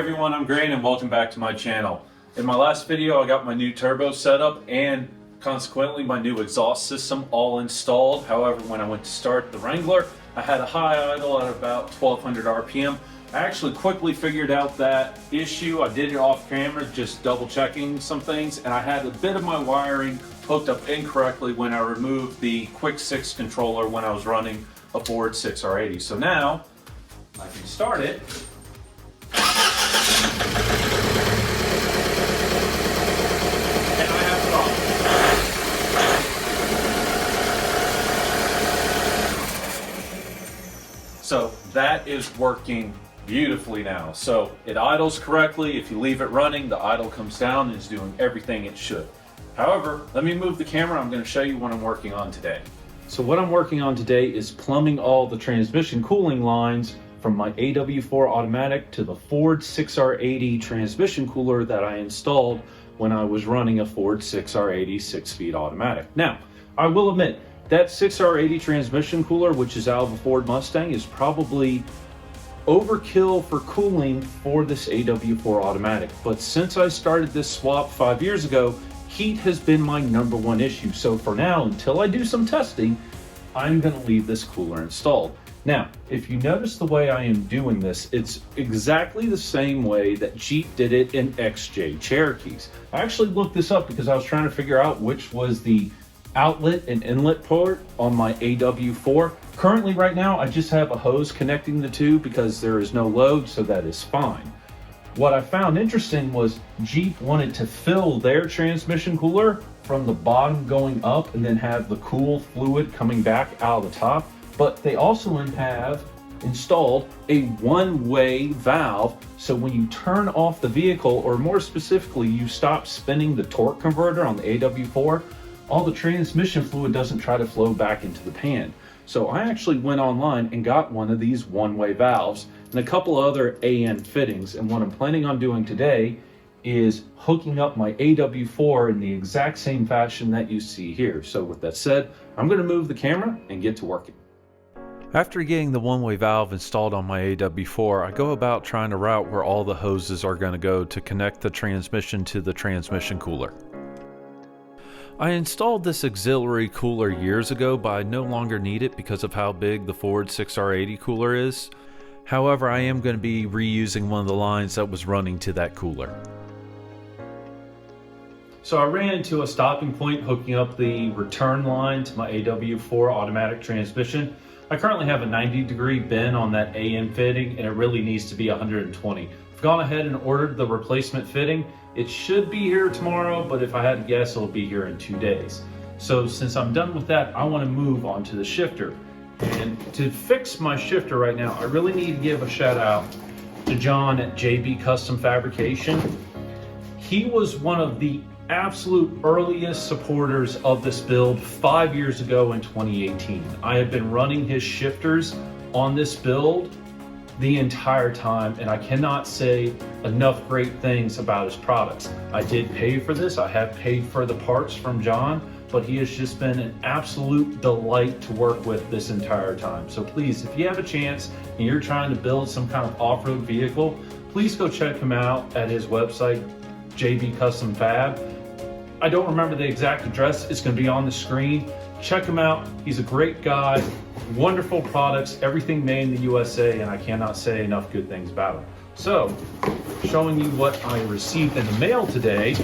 everyone, I'm Grant and welcome back to my channel. In my last video I got my new turbo set up and consequently my new exhaust system all installed. However, when I went to start the Wrangler, I had a high idle at about 1200 RPM. I actually quickly figured out that issue. I did it off camera, just double checking some things, and I had a bit of my wiring hooked up incorrectly when I removed the Quick 6 controller when I was running a Ford 6R80. So now I can start it. And I have it on. So that is working beautifully now. So it idles correctly. If you leave it running, the idle comes down and is doing everything it should. However, let me move the camera. I'm going to show you what I'm working on today. So what I'm working on today is plumbing all the transmission cooling lines from my AW4 automatic to the Ford 6R80 transmission cooler that I installed when I was running a Ford 6R80 6-speed automatic. Now, I will admit, that 6R80 transmission cooler, which is out of a Ford Mustang, is probably overkill for cooling for this AW4 automatic. But since I started this swap 5 years ago, heat has been my #1 issue. So for now, until I do some testing, I'm going to leave this cooler installed. Now, if you notice the way I am doing this, it's exactly the same way that Jeep did it in XJ Cherokees. I actually looked this up because I was trying to figure out which was the outlet and inlet port on my AW4. Currently, right now, I just have a hose connecting the two because there is no load, so that is fine. What I found interesting was Jeep wanted to fill their transmission cooler from the bottom going up and then have the cool fluid coming back out of the top. But they also have installed a one-way valve, so when you turn off the vehicle, or more specifically, you stop spinning the torque converter on the AW4, all the transmission fluid doesn't try to flow back into the pan. So I actually went online and got one of these one-way valves and a couple other AN fittings, and what I'm planning on doing today is hooking up my AW4 in the exact same fashion that you see here. So with that said, I'm going to move the camera and get to working. After getting the one-way valve installed on my AW4, I go about trying to route where all the hoses are going to go to connect the transmission to the transmission cooler. I installed this auxiliary cooler years ago, but I no longer need it because of how big the Ford 6R80 cooler is. However, I am going to be reusing one of the lines that was running to that cooler. So I ran into a stopping point hooking up the return line to my AW4 automatic transmission. I currently have a 90-degree bend on that AN fitting, and it really needs to be 120. I've gone ahead and ordered the replacement fitting. It should be here tomorrow, but if I had to guess, it'll be here in 2 days. So since I'm done with that, I want to move on to the shifter. And to fix my shifter right now, I really need to give a shout out to John at JB Custom Fabrications. He was one of the absolute earliest supporters of this build 5 years ago in 2018. I have been running his shifters on this build the entire time, and I cannot say enough great things about his products. I did pay for this, I have paid for the parts from John, but he has just been an absolute delight to work with this entire time. So please, if you have a chance and you're trying to build some kind of off-road vehicle, please go check him out at his website, JB Custom Fab. I don't remember the exact address, it's going to be on the screen. Check him out, he's a great guy, wonderful products, everything made in the USA, and I cannot say enough good things about it. So, showing you what I received in the mail today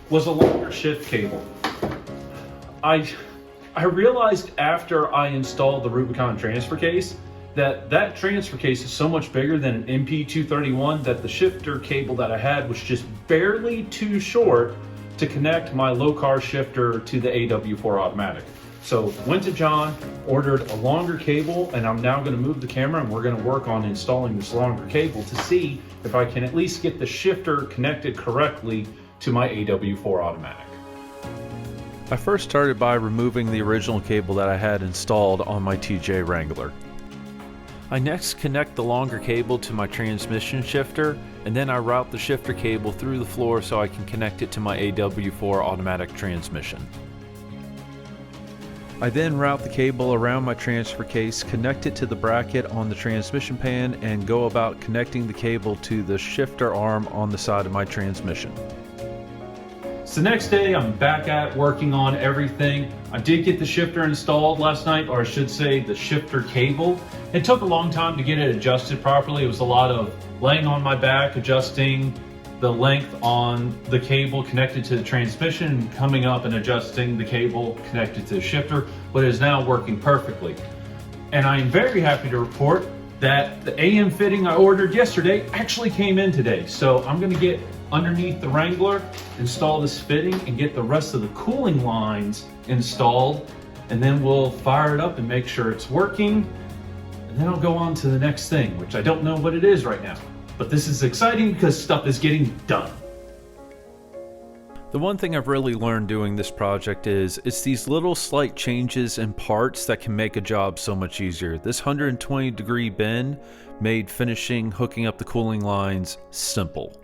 was a longer shift cable. I realized after I installed the Rubicon transfer case that transfer case is so much bigger than an MP231 that the shifter cable that I had was just barely too short to connect my low car shifter to the AW4 automatic. So went to John, ordered a longer cable, and I'm now going to move the camera and we're going to work on installing this longer cable to see if I can at least get the shifter connected correctly to my AW4 automatic. I first started by removing the original cable that I had installed on my TJ Wrangler. I next connect the longer cable to my transmission shifter, and then I route the shifter cable through the floor so I can connect it to my AW4 automatic transmission. I then route the cable around my transfer case, connect it to the bracket on the transmission pan, and go about connecting the cable to the shifter arm on the side of my transmission. So the next day I'm back at working on everything. I did get the shifter installed last night, or I should say the shifter cable. It took a long time to get it adjusted properly. It was a lot of laying on my back, adjusting the length on the cable connected to the transmission, and coming up and adjusting the cable connected to the shifter, but it is now working perfectly. And I am very happy to report that the AM fitting I ordered yesterday actually came in today. So I'm gonna get underneath the Wrangler, install this fitting, and get the rest of the cooling lines installed, and then we'll fire it up and make sure it's working, and then I'll go on to the next thing, which I don't know what it is right now. But this is exciting because stuff is getting done. The one thing I've really learned doing this project is it's these little slight changes in parts that can make a job so much easier. This 120-degree bend made finishing hooking up the cooling lines simple.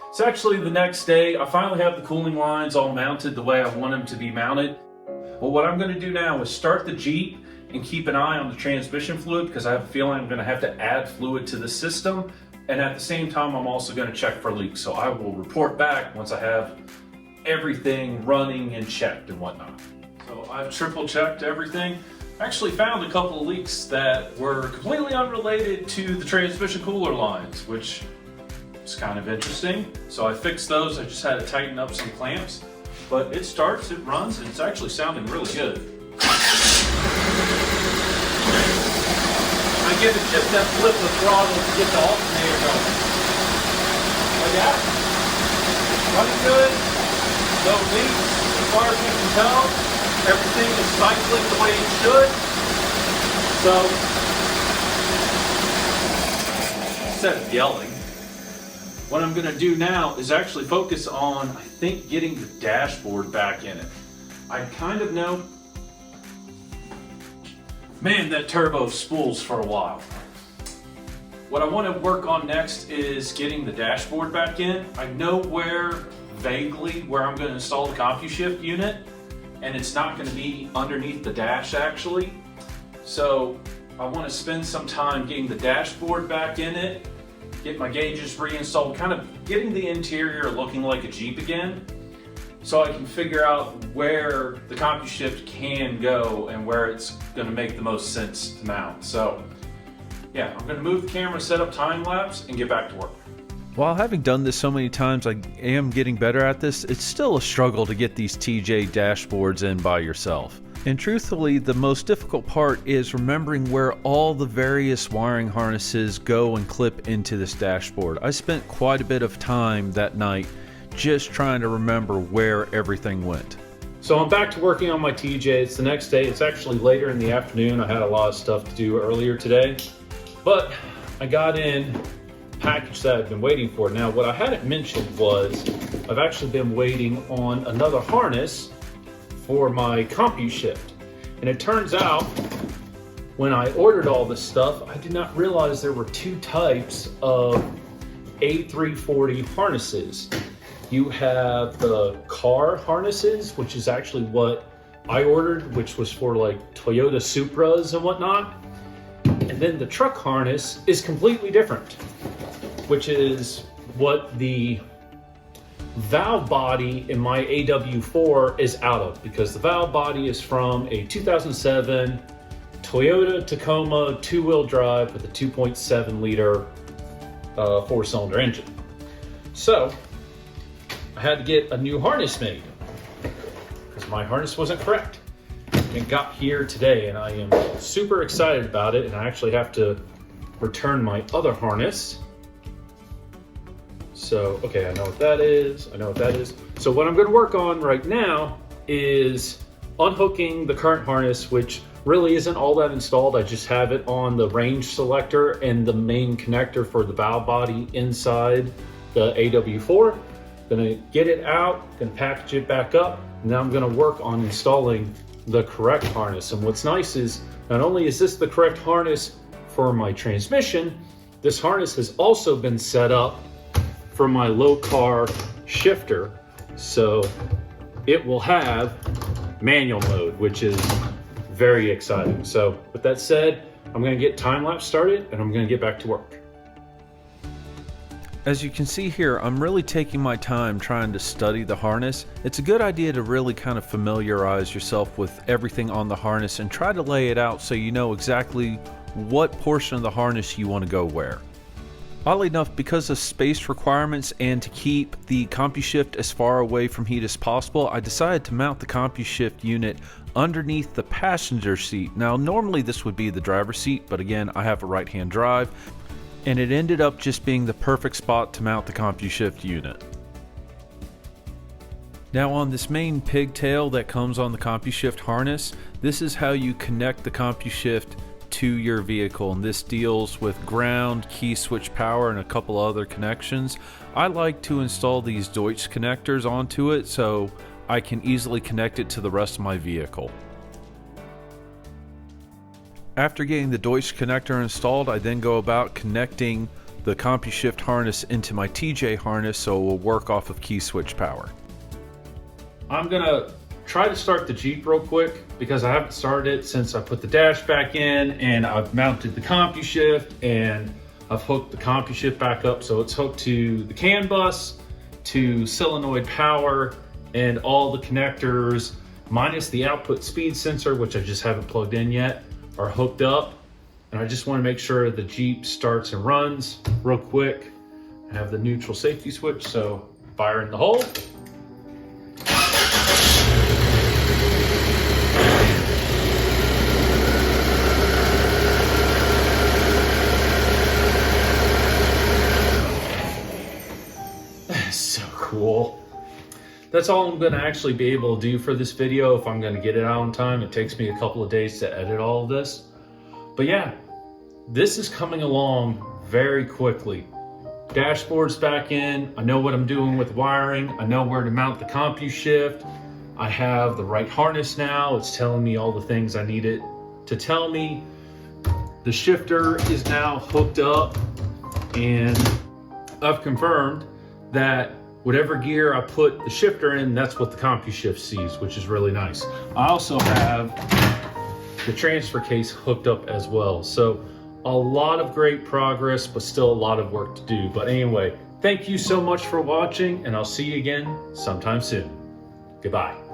It's actually the next day. I finally have the cooling lines all mounted the way I want them to be mounted. Well, what I'm going to do now is start the Jeep and keep an eye on the transmission fluid, because I have a feeling I'm going to have to add fluid to the system. And at the same time, I'm also going to check for leaks. So I will report back once I have everything running and checked and whatnot. So I've triple checked everything. I actually found a couple of leaks that were completely unrelated to the transmission cooler lines, which is kind of interesting. So I fixed those. I just had to tighten up some clamps, but it starts, it runs, and it's actually sounding really good. I give it just that flip of throttle to get the alternator going. But yeah, it's running good, no leaks as far as we can tell. Everything is cycling the way it should. So, instead of yelling, what I'm going to do now is actually focus on, I think, getting the dashboard back in it. I kind of know, man, that turbo spools for a while. What I want to work on next is getting the dashboard back in. I know vaguely where I'm going to install the CompuShift unit, and it's not going to be underneath the dash actually. So I want to spend some time getting the dashboard back in it, get my gauges reinstalled, kind of getting the interior looking like a Jeep again, so I can figure out where the CompuShift can go and where it's going to make the most sense to mount. So yeah, I'm going to move the camera, set up time lapse, and get back to work. While having done this so many times, I am getting better at this. It's still a struggle to get these TJ dashboards in by yourself. And truthfully, the most difficult part is remembering where all the various wiring harnesses go and clip into this dashboard. I spent quite a bit of time that night just trying to remember where everything went. So I'm back to working on my TJ. It's the next day. It's actually later in the afternoon. I had a lot of stuff to do earlier today, but I got in a package that I've been waiting for. Now, what I hadn't mentioned was I've actually been waiting on another harness for my CompuShift. And it turns out when I ordered all this stuff, I did not realize there were two types of A340 harnesses. You have the car harnesses, which is actually what I ordered, which was for like Toyota Supras and whatnot. And then the truck harness is completely different, which is what the valve body in my AW4 is out of, because the valve body is from a 2007 Toyota Tacoma two-wheel drive with a 2.7 liter four-cylinder engine. So I had to get a new harness made because my harness wasn't correct. It got here today and I am super excited about it, and I actually have to return my other harness. So, okay, I know what that is. So what I'm going to work on right now is unhooking the current harness, which really isn't all that installed. I just have it on the range selector and the main connector for the valve body inside the AW4. Gonna get it out, gonna package it back up. Now I'm gonna work on installing the correct harness. And what's nice is not only is this the correct harness for my transmission, this harness has also been set up for my low car shifter. So it will have manual mode, which is very exciting. So with that said, I'm gonna get time-lapse started and I'm gonna get back to work. As you can see here, I'm really taking my time trying to study the harness. It's a good idea to really kind of familiarize yourself with everything on the harness and try to lay it out so you know exactly what portion of the harness you want to go where. Oddly enough, because of space requirements and to keep the CompuShift as far away from heat as possible, I decided to mount the CompuShift unit underneath the passenger seat. Now, normally this would be the driver's seat, but again, I have a right-hand drive, and it ended up just being the perfect spot to mount the CompuShift unit. Now on this main pigtail that comes on the CompuShift harness, this is how you connect the CompuShift to your vehicle, and this deals with ground, key switch power, and a couple other connections. I like to install these Deutsch connectors onto it so I can easily connect it to the rest of my vehicle. After getting the Deutsch connector installed, I then go about connecting the CompuShift harness into my TJ harness so it will work off of key switch power. I'm gonna try to start the Jeep real quick because I haven't started it since I put the dash back in, and I've mounted the CompuShift and I've hooked the CompuShift back up so it's hooked to the CAN bus, to solenoid power, and all the connectors minus the output speed sensor, which I just haven't plugged in yet, are hooked up. And I just want to make sure the Jeep starts and runs real quick. I have the neutral safety switch, so fire in the hole. So cool. That's all I'm going to actually be able to do for this video if I'm going to get it out on time. It takes me a couple of days to edit all of this. But yeah, this is coming along very quickly. Dashboard's back in. I know what I'm doing with wiring. I know where to mount the CompuShift. I have the right harness now. It's telling me all the things I need it to tell me. The shifter is now hooked up, and I've confirmed that whatever gear I put the shifter in, that's what the CompuShift sees, which is really nice. I also have the transfer case hooked up as well. So a lot of great progress, but still a lot of work to do. But anyway, thank you so much for watching, and I'll see you again sometime soon. Goodbye.